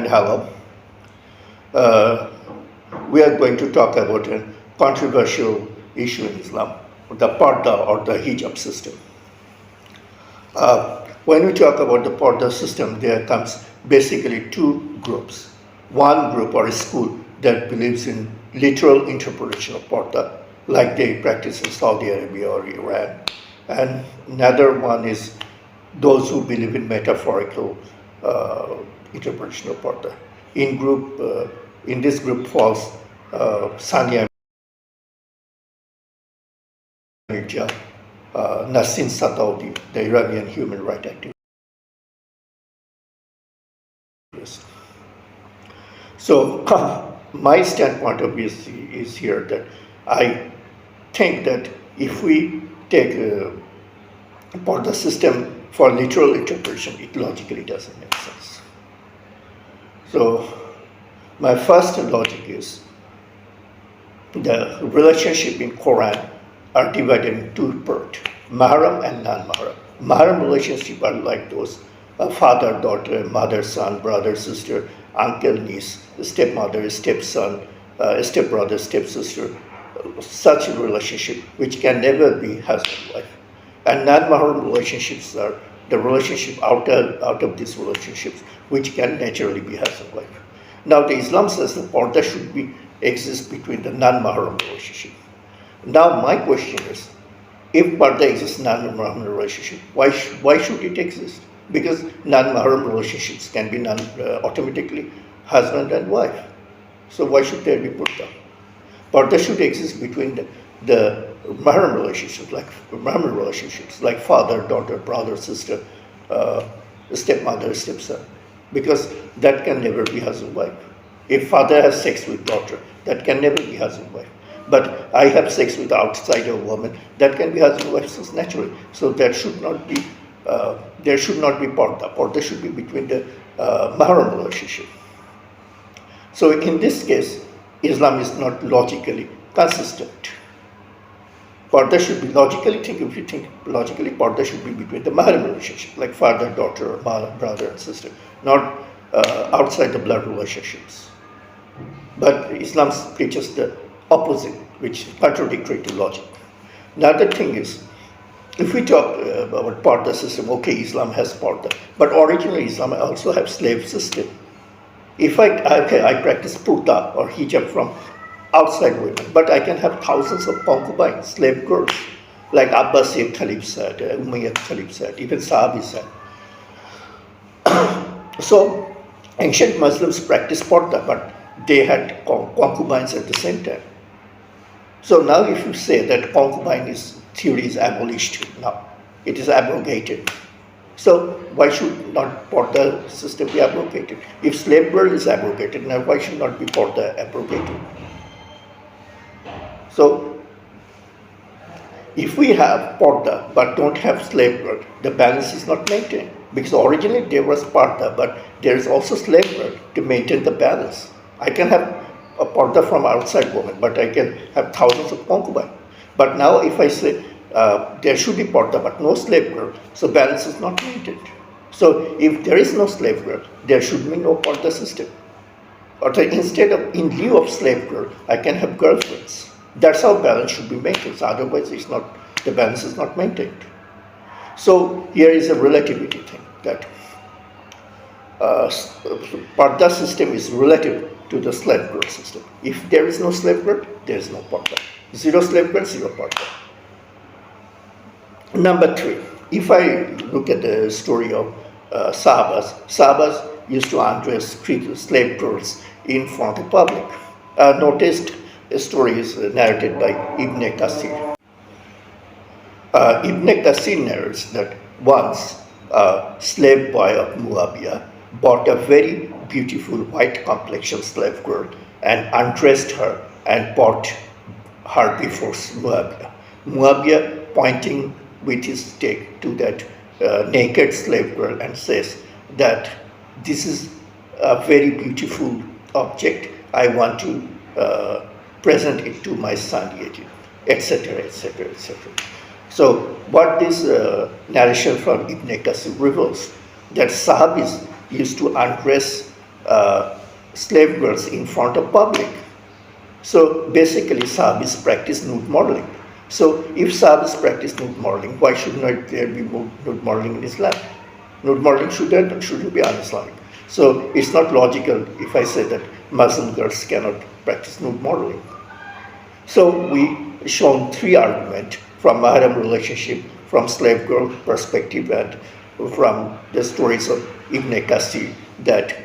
hello. Uh, we are going to talk about a controversial issue in Islam, the Purdah or the hijab system. When we talk about the Purdah system, there comes basically two groups. One group or a school that believes in literal interpretation of Purdah, like they practice in Saudi Arabia or Iran. And another one is those who believe in metaphorical interpretation of Purdah. In this group falls Sania Mirza, Nassim Sataudi, the Iranian human rights activist. So my standpoint of view is here that I think that if we take Purdah system for literal interpretation, it logically doesn't make sense. So my first logic is the relationship in Quran are divided in two parts, mahram and non-mahram. Mahram relationships are like those father, daughter, mother, son, brother, sister, uncle, niece, stepmother, stepson, stepbrother, stepsister, such a relationship which can never be husband-wife. And non-mahram relationships are the relationship out of these relationships which can naturally be husband-wife. Now the Islam says the Purdah should exist between the non-mahram relationship. Now my question is, if Purdah exists in non-mahram relationship, why should it exist? Because non-mahram relationships can be automatically husband and wife. So why should there be Purdah? Purdah should exist between the mahram relationships, like father, daughter, brother, sister, stepmother, stepson, because that can never be husband-wife. If father has sex with daughter, that can never be husband-wife. But I have sex with outsider woman, that can be husband-wife naturally. So there should not be Purdah. Purdah should be between the mahram relationship. So in this case, Islam is not logically consistent. Purdah should be if you think logically, Purdah should be between the mahram relationship, like father, daughter, brother, and sister, not outside the blood relationships. But Islam preaches the opposite, which is contradictory to logic. Another thing is, if we talk about Purdah system, okay, Islam has Purdah, but originally Islam also have slave system. If I practice Purdah or hijab from outside women, but I can have thousands of concubines, slave girls, like Abbasid Khalif said, Umayyad Khalif said, even Sahabi said. So ancient Muslims practiced Purdah, but they had concubines at the same time. So now if you say that concubine theory is abolished now, it is abrogated. So why should not Purdah system be abrogated? If slave girl is abrogated, now why should not be Purdah abrogated? So if we have Purdah but don't have slave girl, the balance is not maintained. Because originally there was Purdah, but there is also slave girl to maintain the balance. I can have a Purdah from outside woman, but I can have thousands of concubines. But now if I say there should be Purdah but no slave girl, so balance is not maintained. So if there is no slave girl, there should be no Purdah system. Or instead of, in lieu of slave girl, I can have girlfriends. That's how balance should be maintained. So otherwise the balance is not maintained. So here is a relativity thing, that Purdah system is relative to the slave girl system. If there is no slave girl, there is no Purdah. Zero slave girl, zero Purdah. Number 3, if I look at the story of Sahabas used to undress slave girls in front of public. Noticed a story is narrated by Ibn Kathir. Ibn Kathir narrates that once a slave boy of Muawiyah bought a very beautiful white complexion slave girl and undressed her and brought her before Muawiyah. Muawiyah, pointing with his stick to that naked slave girl, and says that this is a very beautiful object, I want to present it to my son Yazid, etc., etc., etc. So what this narration from Ibn Kathir reveals, that Sahabis used to undress slave girls in front of public. So basically, Saab practice nude modeling. So if Saab practice nude modeling, why should not there be nude modeling in Islam? Nude modeling shouldn't be un-Islamic. So it's not logical if I say that Muslim girls cannot practice nude modeling. So we shown three arguments from Mahram relationship, from slave girl perspective, and from the stories of Ibn Kasir that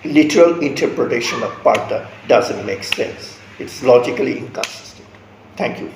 literal interpretation of Purdah doesn't make sense. It's logically inconsistent. Thank you.